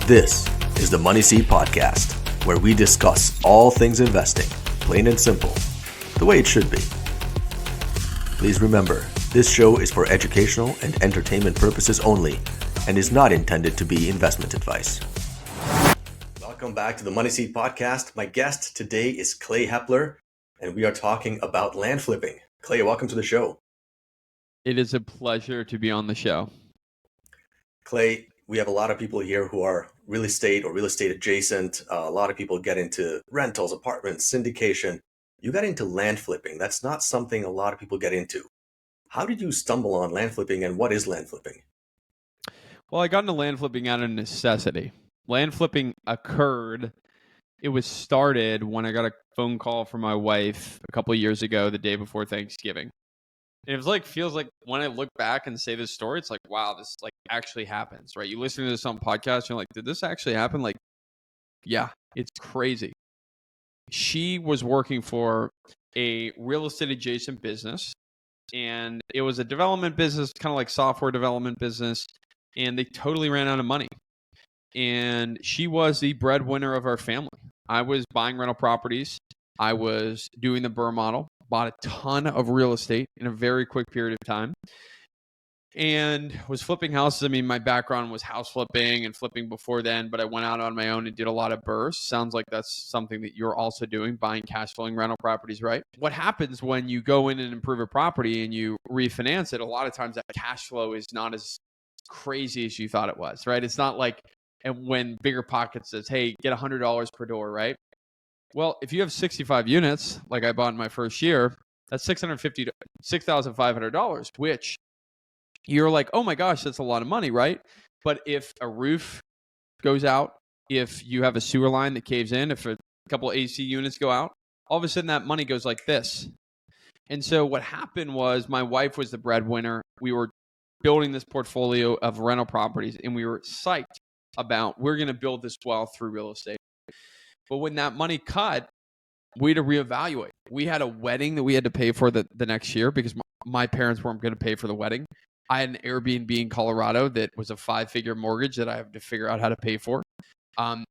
This is the Money Seed Podcast, where we discuss all things investing, plain and simple, the way it should be. Please remember, this show is for educational and entertainment purposes only and is not intended to be investment advice. Welcome back to the Money Seed Podcast. My guest today is Clay Hepler, and we are talking about land flipping. Clay, welcome to the show. It is a pleasure to be on the show. Clay, we have a lot of people here who are real estate or real estate adjacent. A lot of people get into rentals, apartments, syndication. You got into land flipping. That's not something a lot of people get into. How did you stumble on land flipping, and what is land flipping? Well, I got into land flipping out of necessity. Land flipping occurred. It was started when I got a phone call from my wife a couple of years ago, the day before Thanksgiving. And it was like, feels like when I look back and say this story, it's like, wow, this like actually happens, right? You listen to this on podcasts, you're like, did this actually happen? Like, yeah, it's crazy. She was working for a real estate adjacent business, and it was a development business, kind of like software development business, and they totally ran out of money. And she was the breadwinner of our family. I was buying rental properties. I was doing the BRRRR model, bought a ton of real estate in a very quick period of time, and was flipping houses. I mean, my background was house flipping and flipping before then, but I went out on my own and did a lot of BRRRRs. Sounds like that's something that you're also doing, buying cash flowing rental properties, right? What happens when you go in and improve a property and you refinance it, a lot of times that cash flow is not as crazy as you thought it was, right? It's not like, and when Bigger Pockets says, hey, get $100 per door, right? Well, if you have 65 units, like I bought in my first year, that's $6,500, which you're like, oh my gosh, that's a lot of money, right? But if a roof goes out, if you have a sewer line that caves in, if a couple of AC units go out, all of a sudden that money goes like this. And so what happened was my wife was the breadwinner. We were building this portfolio of rental properties, and we were psyched about we're going to build this wealth through real estate. But when that money cut, we had to reevaluate. We had a wedding that we had to pay for the next year because my parents weren't going to pay for the wedding. I had an Airbnb in Colorado that was a 5-figure mortgage that I have to figure out how to pay for.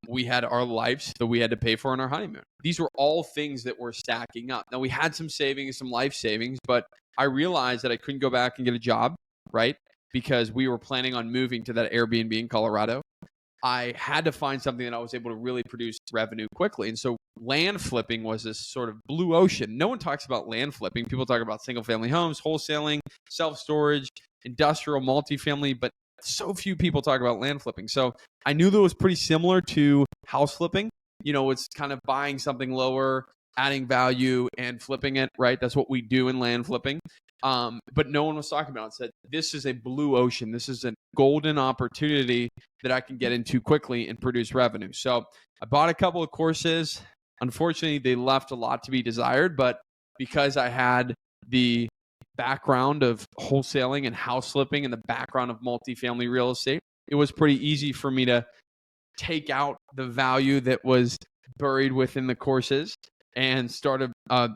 We had our lives that we had to pay for on our honeymoon. These were all things that were stacking up. Now, we had some savings, some life savings, but I realized that I couldn't go back and get a job, right? Because we were planning on moving to that Airbnb in Colorado. I had to find something that I was able to really produce revenue quickly. And so land flipping was this sort of blue ocean. No one talks about land flipping. People talk about single family homes, wholesaling, self-storage, industrial, multifamily, but so few people talk about land flipping. So I knew that it was pretty similar to house flipping. You know, it's kind of buying something lower, adding value and flipping it, right? That's what we do in land flipping. But no one was talking about it. Said, this is a blue ocean. This is a golden opportunity that I can get into quickly and produce revenue. So I bought a couple of courses. Unfortunately, they left a lot to be desired, but because I had the background of wholesaling and house flipping and the background of multifamily real estate, it was pretty easy for me to take out the value that was buried within the courses and start a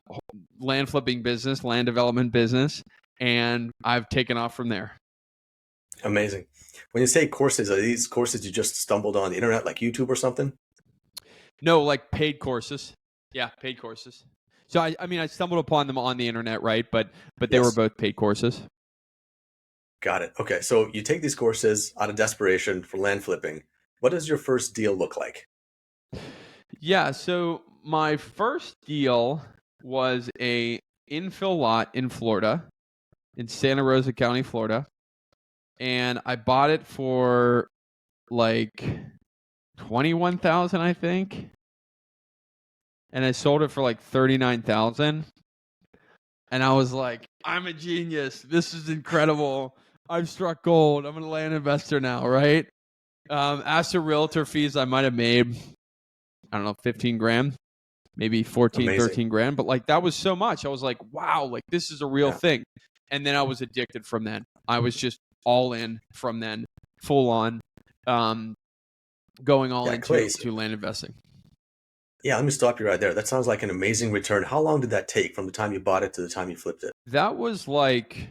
land flipping business, land development business, and I've taken off from there. Amazing. When you say courses, are these courses you just stumbled on the internet, like YouTube or something? No, like paid courses. Yeah, paid courses. So I mean, I stumbled upon them on the internet, right? But they were both paid courses. Got it. Okay, so you take these courses out of desperation for land flipping. What does your first deal look like? Yeah, so my first deal was a infill lot in Florida, in Santa Rosa County, Florida. And I bought it for like $21,000, I think. And I sold it for like $39,000. And I was like, I'm a genius. This is incredible. I've struck gold. I'm a land investor now, right? After realtor fees, I might have made, I don't know, 15 grand, maybe 14, Amazing. 13 grand. But like, that was so much. I was like, wow, like this is a real thing. And then I was addicted from then. I was just all in from then, full on, going all into land investing. Yeah, let me stop you right there. That sounds like an amazing return. How long did that take from the time you bought it to the time you flipped it? That was like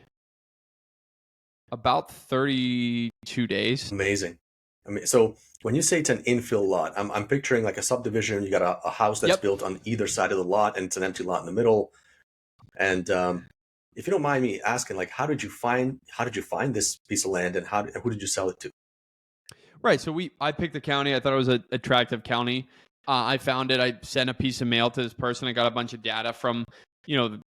about 32 days. Amazing. I mean, so when you say it's an infill lot, I'm picturing like a subdivision. You got a house that's Yep. built on either side of the lot, and it's an empty lot in the middle. And if you don't mind me asking, like, how did you find this piece of land, and who did you sell it to? Right. So I picked the county. I thought it was an attractive county. I found it. I sent a piece of mail to this person. I got a bunch of data from, the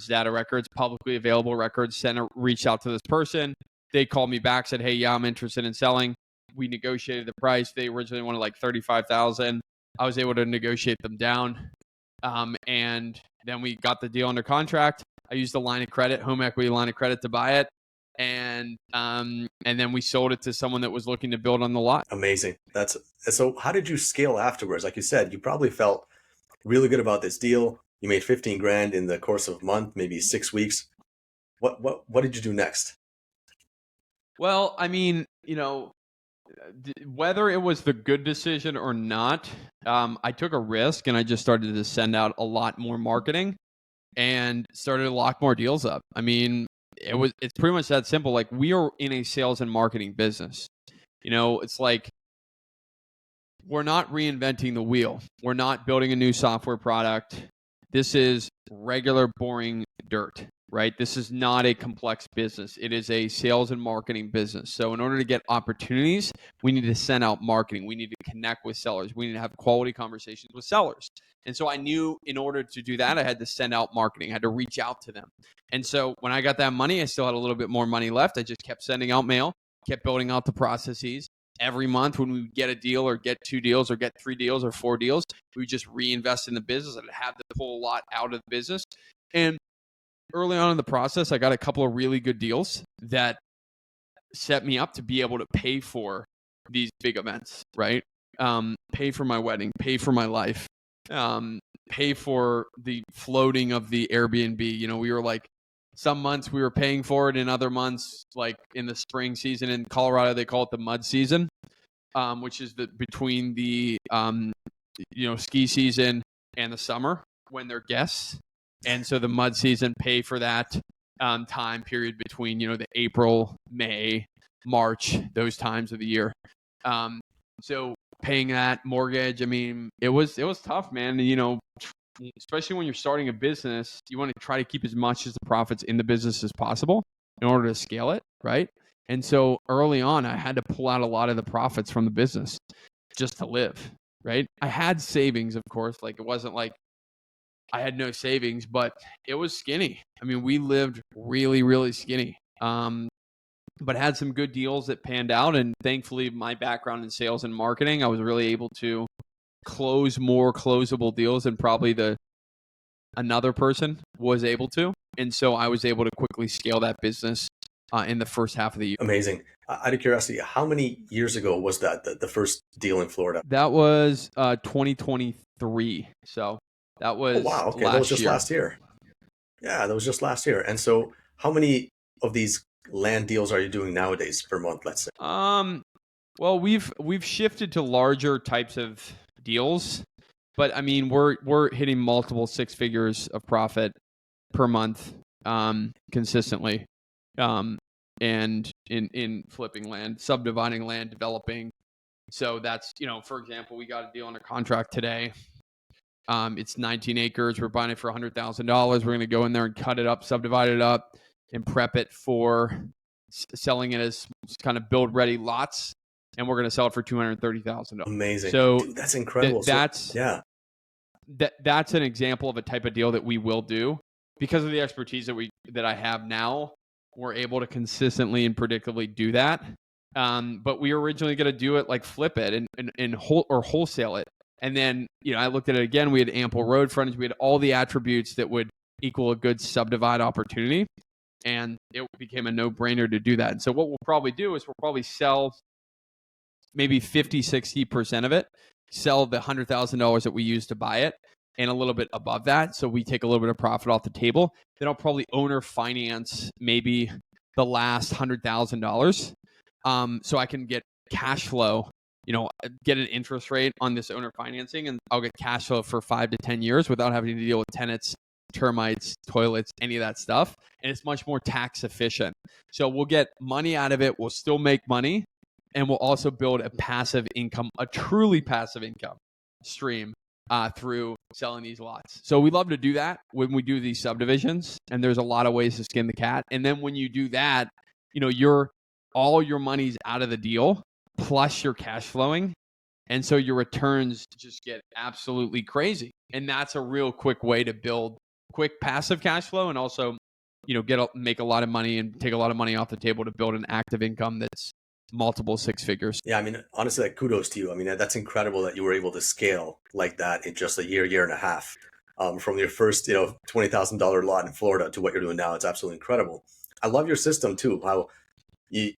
data records, publicly available records. Reached out to this person. They called me back, said, "Hey, yeah, I'm interested in selling." We negotiated the price. They originally wanted like 35,000. I was able to negotiate them down, and then we got the deal under contract. I used a line of credit, home equity line of credit, to buy it, and then we sold it to someone that was looking to build on the lot. Amazing. That's so. How did you scale afterwards? Like you said, you probably felt really good about this deal. You made 15 grand in the course of a month, maybe 6 weeks. What did you do next? Well, I mean, whether it was the good decision or not, I took a risk and I just started to send out a lot more marketing and started to lock more deals up. I mean, it's pretty much that simple. Like, we are in a sales and marketing business. It's like, we're not reinventing the wheel. We're not building a new software product. This is regular, boring dirt, right? This is not a complex business. It is a sales and marketing business. So in order to get opportunities, we need to send out marketing. We need to connect with sellers. We need to have quality conversations with sellers. And so I knew in order to do that, I had to send out marketing. I had to reach out to them. And so when I got that money, I still had a little bit more money left. I just kept sending out mail, kept building out the processes. Every month when we would get a deal or get 2 deals or get 3 deals or 4 deals, we would just reinvest in the business and have the whole lot out of the business. And early on in the process, I got a couple of really good deals that set me up to be able to pay for these big events, right? Pay for my wedding, pay for my life, pay for the floating of the Airbnb. We were like, some months we were paying for it, in other months, like in the spring season in Colorado, they call it the mud season, which is between the ski season and the summer when they're guests. And so the mud season, pay for that time period between the April, May, March, those times of the year. So paying that mortgage, I mean, it was tough, man. Especially when you're starting a business, you want to try to keep as much as the profits in the business as possible in order to scale it, right? And so early on, I had to pull out a lot of the profits from the business just to live, right? I had savings, of course. Like, it wasn't like I had no savings, but it was skinny. I mean, we lived really, really skinny, but had some good deals that panned out. And thankfully, my background in sales and marketing, I was really able to close more closable deals than probably another person was able to. And so I was able to quickly scale that business in the first half of the year. Amazing. Out of curiosity, how many years ago was that, the first deal in Florida? That was 2023. So that was wow. Okay, that was just last year. Yeah, that was just last year. And so how many of these land deals are you doing nowadays per month, let's say? Well, we've shifted to larger types of deals, but I mean, we're hitting multiple 6 figures of profit per month consistently, and in flipping land, subdividing land, developing. So that's, for example, we got a deal under contract today. It's 19 acres. We're buying it for $100,000. We're going to go in there and cut it up, subdivide it up, and prep it for selling it as kind of build ready lots. And we're going to sell it for $230,000. Amazing. So dude, that's incredible. That's an example of a type of deal that we will do because of the expertise that I have now. We're able to consistently and predictably do that. But we were originally going to do it like flip it and wholesale it. And then, I looked at it again. We had ample road frontage. We had all the attributes that would equal a good subdivide opportunity. And it became a no-brainer to do that. And so what we'll probably do is we'll probably sell maybe 50, 60% of it, sell the $100,000 that we used to buy it, and a little bit above that. So we take a little bit of profit off the table. Then I'll probably owner finance maybe the last $100,000. So I can get cash flow, get an interest rate on this owner financing, and I'll get cash flow for 5 to 10 years without having to deal with tenants, termites, toilets, any of that stuff. And it's much more tax efficient. So we'll get money out of it. We'll still make money, and we'll also build a passive income, a truly passive income stream through selling these lots. So we love to do that when we do these subdivisions, and there's a lot of ways to skin the cat. And then when you do that, all your money's out of the deal, plus you're cash flowing. And so your returns just get absolutely crazy. And that's a real quick way to build quick passive cash flow, and also, make a lot of money and take a lot of money off the table to build an active income that's multiple six figures. Yeah, I mean, honestly, like, kudos to you. I mean, that's incredible that you were able to scale like that in just a year and a half, from your first, $20,000 lot in Florida to what you're doing now. It's absolutely incredible. I love your system too. How it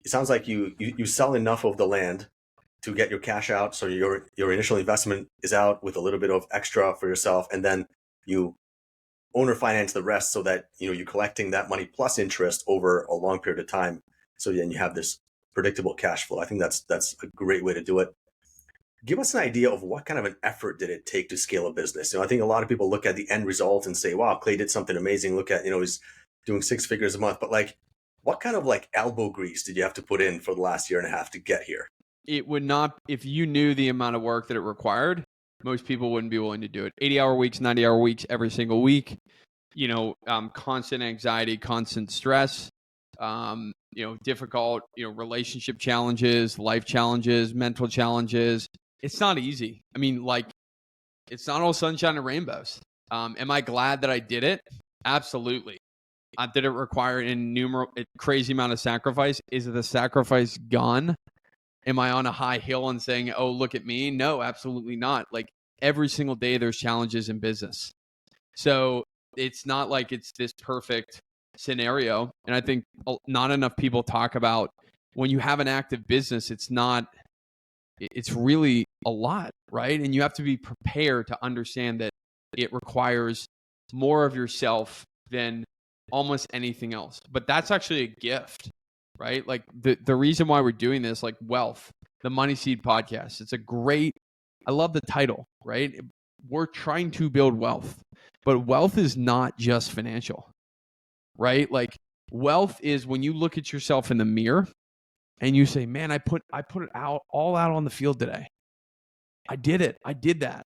sounds like you sell enough of the land to get your cash out, so your initial investment is out with a little bit of extra for yourself, and then you owner finance the rest, so that you're collecting that money plus interest over a long period of time. So then you have this predictable cash flow. I think that's a great way to do it. Give us an idea of what kind of an effort did it take to scale a business. I think a lot of people look at the end result and say, wow, Clay did something amazing. Look at, he's doing 6 figures a month. But what kind of elbow grease did you have to put in for the last year and a half to get here? It would not, if you knew the amount of work that it required, most people wouldn't be willing to do it. 80-hour weeks, 90-hour weeks, every single week, constant anxiety, constant stress, difficult, relationship challenges, life challenges, mental challenges. It's not easy. I mean, it's not all sunshine and rainbows. Am I glad that I did it? Absolutely. Did it require a crazy amount of sacrifice? Is the sacrifice gone? Am I on a high hill and saying, oh, look at me? No, absolutely not. Every single day there's challenges in business. So it's not like it's this perfect scenario. And I think not enough people talk about when you have an active business, it's really a lot, right? And you have to be prepared to understand that it requires more of yourself than almost anything else. But that's actually a gift, right? The reason why we're doing this, Wealth, the Money Seed podcast, I love the title, right? We're trying to build wealth, but wealth is not just financial, right? Wealth is when you look at yourself in the mirror and you say, man, I put it all out on the field today. I did it. I did that.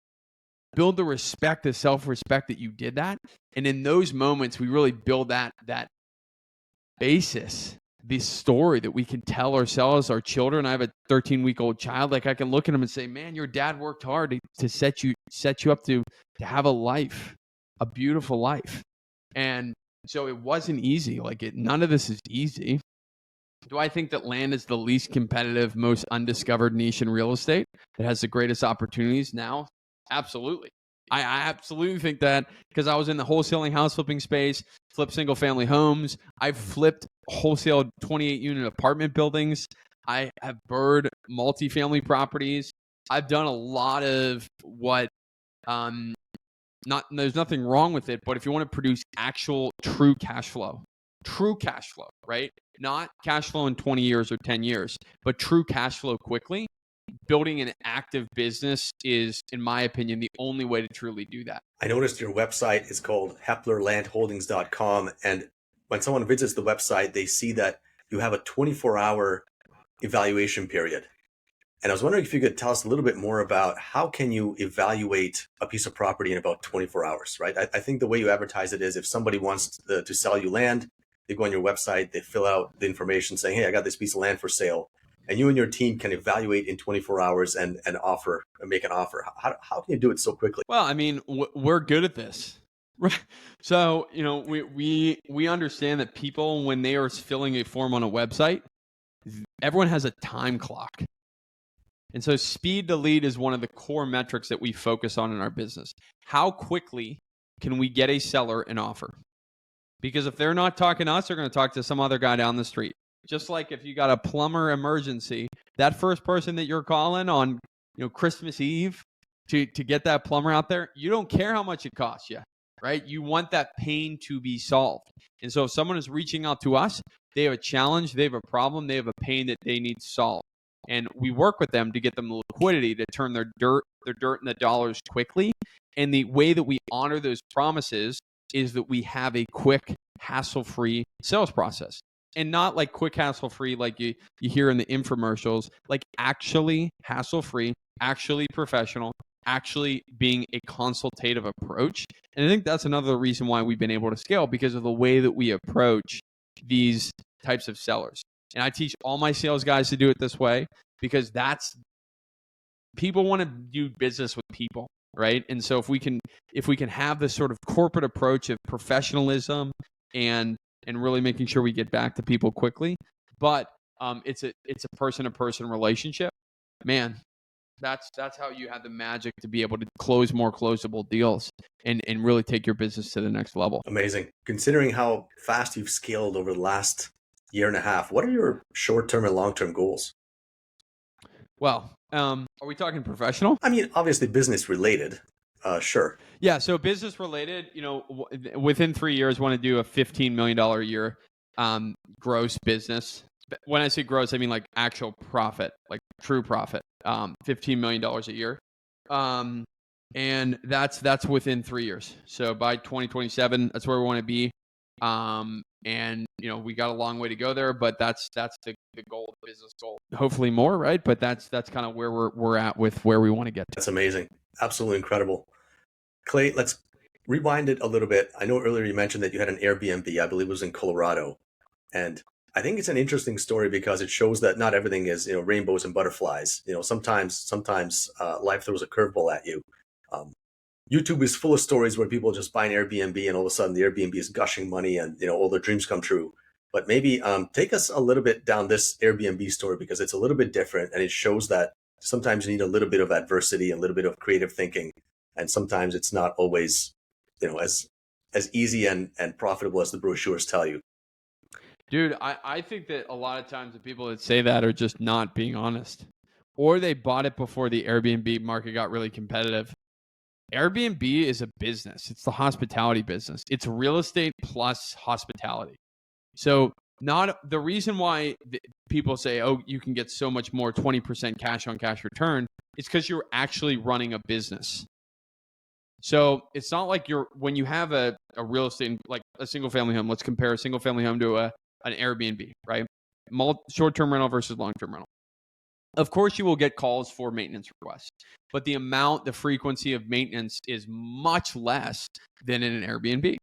Build the respect, the self-respect that you did that. And in those moments, we really build that basis, this story that we can tell ourselves, our children. I have a 13-week-old child. I can look at him and say, man, your dad worked hard to set you up to have a life, a beautiful life. And so it wasn't easy. None of this is easy. Do I think that land is the least competitive, most undiscovered niche in real estate that has the greatest opportunities now? Absolutely. I absolutely think that, because I was in the wholesaling house flipping space, flipped single family homes. I've flipped wholesale 28 unit apartment buildings. I have bird multifamily properties. I've done a lot of what, there's nothing wrong with it, but if you want to produce actual true cash flow, right? Not cash flow in 20 years or 10 years, but true cash flow quickly. Building an active business is, in my opinion, the only way to truly do that. I noticed your website is called heplerlandholdings.com. And when someone visits the website, they see that you have a 24-hour evaluation period. And I was wondering if you could tell us a little bit more about how can you evaluate a piece of property in about 24 hours, right? I think the way you advertise it is, if somebody wants to sell you land, they go on your website, they fill out the information saying, hey, I got this piece of land for sale. And you and your team can evaluate in 24 hours and make an offer. How can you do it so quickly? Well, I mean, we're good at this. So, we understand that people, when they are filling a form on a website, everyone has a time clock. And so speed to lead is one of the core metrics that we focus on in our business. How quickly can we get a seller an offer? Because if they're not talking to us, they're going to talk to some other guy down the street. Just like if you got a plumber emergency, that first person that you're calling on, Christmas Eve to get that plumber out there, you don't care how much it costs you, right? You want that pain to be solved. And so if someone is reaching out to us, they have a challenge, they have a problem, they have a pain that they need solved. And we work with them to get them the liquidity to turn their dirt into dollars quickly. And the way that we honor those promises is that we have a quick, hassle-free sales process. and not like quick hassle-free like you hear in the infomercials, like actually hassle-free, actually professional, actually being a consultative approach. And I think that's another reason why we've been able to scale, because of the way that we approach these types of sellers. And I teach all my sales guys to do it this way, because people want to do business with people, right? And so if we can have this sort of corporate approach of professionalism and really making sure we get back to people quickly, but it's a person-to-person relationship, man. That's how you have the magic to be able to close more closable deals and really take your business to the next level. Amazing. Considering how fast you've scaled over the last year and a half, what are your short-term and long-term goals? Well, are we talking professional? I mean, obviously business related. Sure. Yeah. So business related, within 3 years, want to do a $15 million a year gross business. When I say gross, I mean like actual profit, like true profit, $15 million a year. And that's within 3 years. So by 2027, that's where we want to be. And we got a long way to go there, but that's the goal, the business goal. Hopefully more, right? But that's kind of where we're at with where we want to get to. That's amazing. Absolutely incredible. Clay, let's rewind it a little bit. I know earlier you mentioned that you had an Airbnb, I believe it was in Colorado. And I think it's an interesting story because it shows that not everything is, rainbows and butterflies. Sometimes life throws a curveball at you. YouTube is full of stories where people just buy an Airbnb and all of a sudden the Airbnb is gushing money and, all their dreams come true. But maybe take us a little bit down this Airbnb story, because it's a little bit different and it shows that sometimes you need a little bit of adversity, a little bit of creative thinking. And sometimes it's not always, as easy and profitable as the brochures tell you. Dude, I think that a lot of times the people that say that are just not being honest, or they bought it before the Airbnb market got really competitive. Airbnb is a business. It's the hospitality business. It's real estate plus hospitality. So not the reason why people say, oh, you can get so much more 20% cash on cash return, it's because you're actually running a business. So it's not like when you have a real estate, like a single family home, let's compare a single family home to an Airbnb, right? Short-term rental versus long-term rental. Of course, you will get calls for maintenance requests, but the frequency of maintenance is much less than in an Airbnb.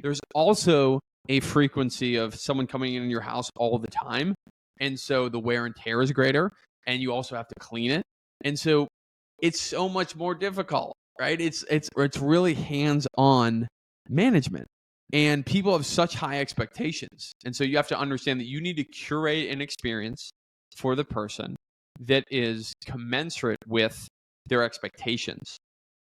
There's also a frequency of someone coming in your house all the time. And so the wear and tear is greater, and you also have to clean it. And so it's so much more difficult, right? It's really hands-on management. And people have such high expectations. And so you have to understand that you need to curate an experience for the person that is commensurate with their expectations.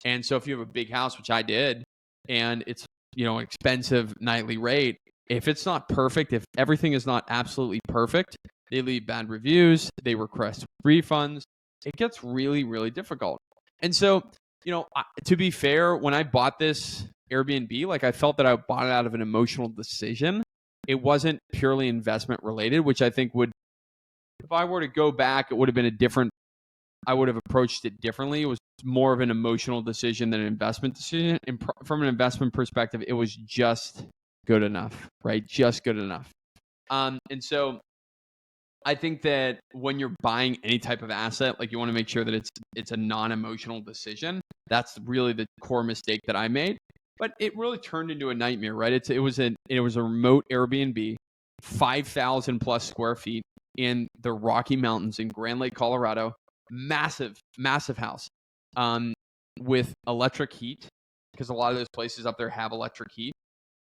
And so if you have a big house, which I did, and it's, an expensive nightly rate, if it's not perfect, if everything is not absolutely perfect, they leave bad reviews, they request refunds, it gets really, really difficult. And so, to be fair, when I bought this Airbnb, like I felt that I bought it out of an emotional decision. It wasn't purely investment related, which I think if I were to go back, it would have been I would have approached it differently. It was more of an emotional decision than an investment decision. And from an investment perspective, it was just good enough, right? Just good enough. And so I think that when you're buying any type of asset, like you want to make sure that it's a non-emotional decision. That's really the core mistake that I made. But it really turned into a nightmare, right? It was a remote Airbnb, 5,000 plus square feet in the Rocky Mountains in Grand Lake, Colorado. Massive, massive house with electric heat, because a lot of those places up there have electric heat.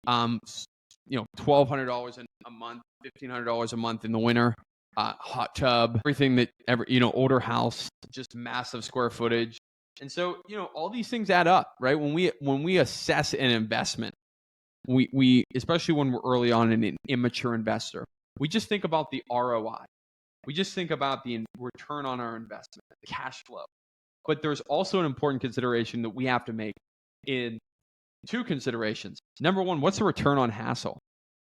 $1,200 a month, $1,500 a month in the winter. Hot tub, everything that older house, just massive square footage. And so, all these things add up, right? When we assess an investment, we especially when we're early on and an immature investor, we just think about the ROI. We just think about the return on our investment, the cash flow. But there's also an important consideration that we have to make in two considerations. Number one, what's the return on hassle,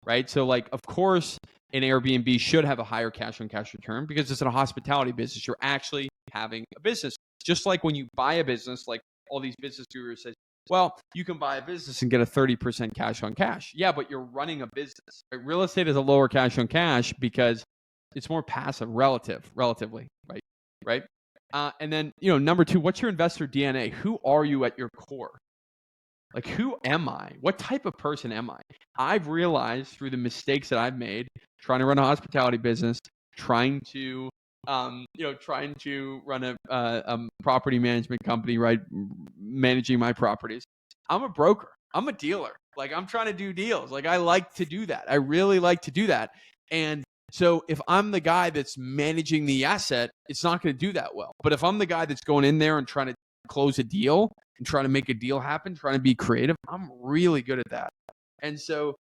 right? So of course, an Airbnb should have a higher cash on cash return because it's in a hospitality business. You're actually having a business. Just like when you buy a business, like all these business gurus say, Well, you can buy a business and get a 30% cash on cash. Yeah, but you're running a business. Right? Real estate is a lower cash on cash because it's more passive, relatively, right? Right. And then, number two, what's your investor DNA? Who are you at your core? Like, who am I? What type of person am I? I've realized through the mistakes that I've made trying to run a hospitality business, trying to run a property management company, right? Managing my properties. I'm a broker. I'm a dealer. Like, I'm trying to do deals. Like, I like to do that. I really like to do that. And so if I'm the guy that's managing the asset, it's not going to do that well. But if I'm the guy that's going in there and trying to close a deal and trying to make a deal happen, trying to be creative, I'm really good at that. And so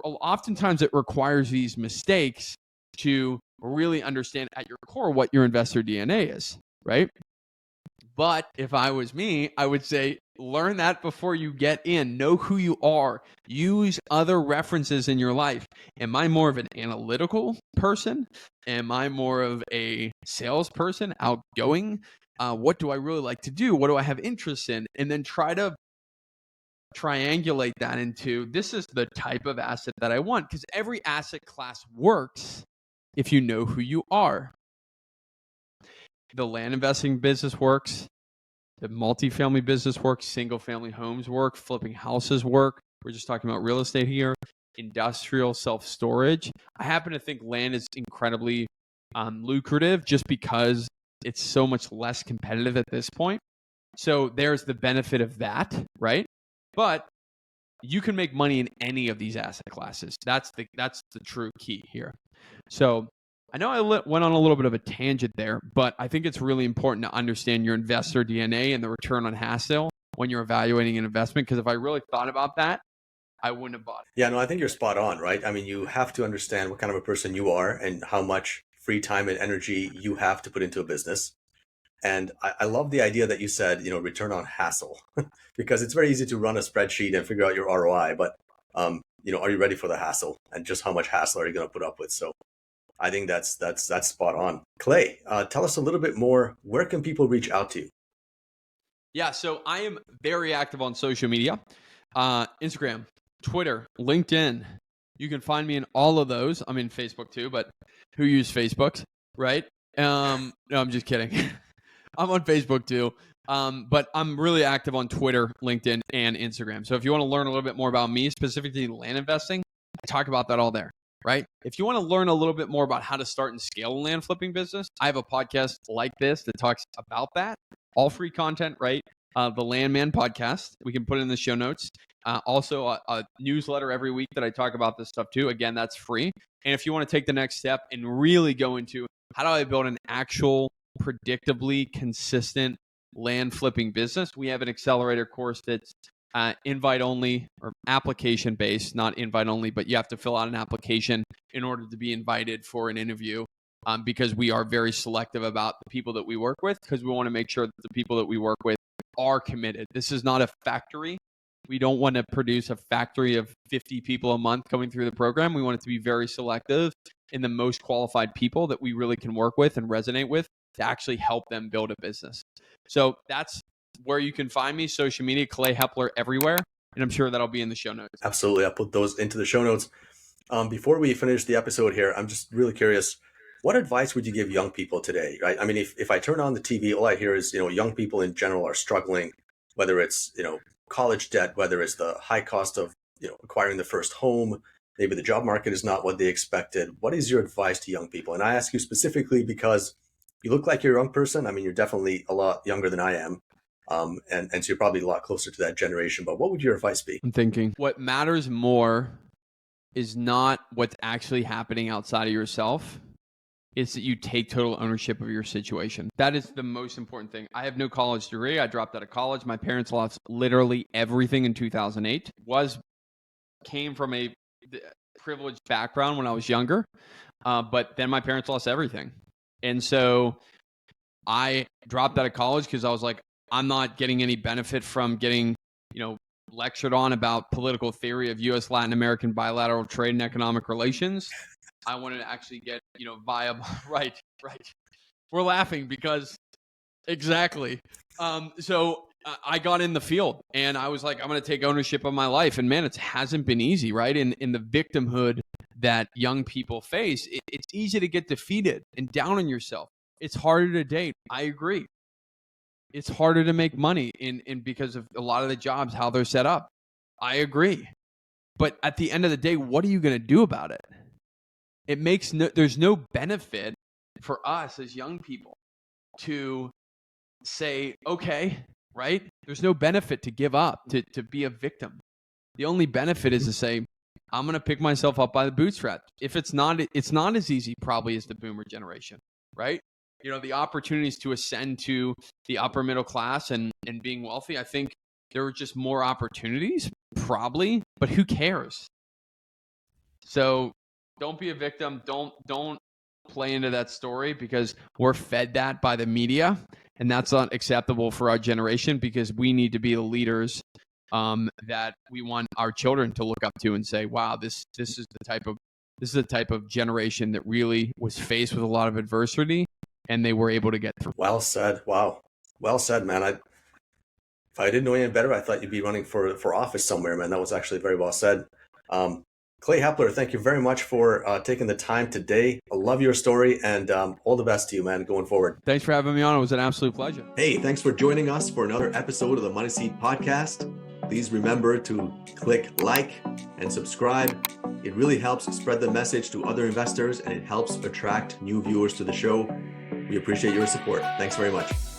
oftentimes it requires these mistakes to really understand at your core what your investor DNA is, right? But if I was me, I would say learn that before you get in. Know who you are. Use other references in your life. Am I more of an analytical person? Am I more of a salesperson, outgoing? What do I really like to do? What do I have interest in? And then try to triangulate that into, this is the type of asset that I want, because every asset class works if you know who you are. The land investing business works. The multifamily business works. Single family homes work. Flipping houses work. We're just talking about real estate here. Industrial self-storage. I happen to think land is incredibly lucrative just because it's so much less competitive at this point. So there's the benefit of that, right? But you can make money in any of these asset classes. That's the true key here. So I know I went on a little bit of a tangent there, but I think it's really important to understand your investor DNA and the return on hassle when you're evaluating an investment. Because if I really thought about that, I wouldn't have bought it. Yeah, no, I think you're spot on, right? I mean, you have to understand what kind of a person you are and how much free time and energy you have to put into a business. And I love the idea that you said, return on hassle, because it's very easy to run a spreadsheet and figure out your ROI, but are you ready for the hassle, and just how much hassle are you going to put up with? So I think that's spot on. Clay, tell us a little bit more. Where can people reach out to you? Yeah, so I am very active on social media, Instagram, Twitter, LinkedIn. You can find me in all of those. I'm in Facebook too, but who use Facebook, right? No, I'm just kidding. I'm on Facebook too, but I'm really active on Twitter, LinkedIn, and Instagram. So if you want to learn a little bit more about me, specifically land investing, I talk about that all there, right? If you want to learn a little bit more about how to start and scale a land flipping business, I have a podcast like this that talks about that. All free content, right? The Landman podcast. We can put it in the show notes. Also, a newsletter every week that I talk about this stuff too. Again, that's free. And if you want to take the next step and really go into how do I build an actual predictably consistent land flipping business, we have an accelerator course that's invite only or application based, not invite only, but you have to fill out an application in order to be invited for an interview, because we are very selective about the people that we work with, because we want to make sure that the people that we work with are committed. This is not a factory. We don't want to produce a factory of 50 people a month coming through the program. We want it to be very selective in the most qualified people that we really can work with and resonate with to actually help them build a business. So that's where you can find me. Social media, Clay Hepler everywhere. And I'm sure that'll be in the show notes. Absolutely. I'll put those into the show notes. Before we finish the episode here, I'm just really curious, what advice would you give young people today, right? I mean, if I turn on the TV, all I hear is, young people in general are struggling, whether it's, college debt, whether it's the high cost of, acquiring the first home, maybe the job market is not what they expected. What is your advice to young people? And I ask you specifically because you look like you're a young person. I mean, you're definitely a lot younger than I am. And so you're probably a lot closer to that generation, but what would your advice be? I'm thinking what matters more is not what's actually happening outside of yourself. It's that you take total ownership of your situation. That is the most important thing. I have no college degree. I dropped out of college. My parents lost literally everything in 2008. Came from a privileged background when I was younger, but then my parents lost everything. And so I dropped out of college because I was like, I'm not getting any benefit from getting, lectured on about political theory of U.S. Latin American bilateral trade and economic relations. I wanted to actually get, viable. Right. We're laughing because exactly. So I got in the field and I was like, I'm going to take ownership of my life. And man, it hasn't been easy, right? In the victimhood that young people face, it's easy to get defeated and down on yourself. It's harder to date. I agree. It's harder to make money in because of a lot of the jobs, how they're set up. I agree. But at the end of the day, what are you going to do about it? There's no benefit for us as young people to say, okay, right? There's no benefit to give up, to be a victim. The only benefit is to say, I'm going to pick myself up by the bootstraps. If it's not as easy probably as the boomer generation, right? You know, the opportunities to ascend to the upper middle class and being wealthy, I think there were just more opportunities, probably, but who cares? So don't be a victim. Don't play into that story because we're fed that by the media, and that's not acceptable for our generation because we need to be the leaders that we want our children to look up to and say, wow, this is the type of generation that really was faced with a lot of adversity and they were able to get through. Well said. Wow. Well said, man. If I didn't know any better, I thought you'd be running for office somewhere, man. That was actually very well said. Clay Hepler, thank you very much for taking the time today. I love your story and all the best to you, man, going forward. Thanks for having me on. It was an absolute pleasure. Hey, thanks for joining us for another episode of the Money Seed Podcast. Please remember to click like and subscribe. It really helps spread the message to other investors and it helps attract new viewers to the show. We appreciate your support. Thanks very much.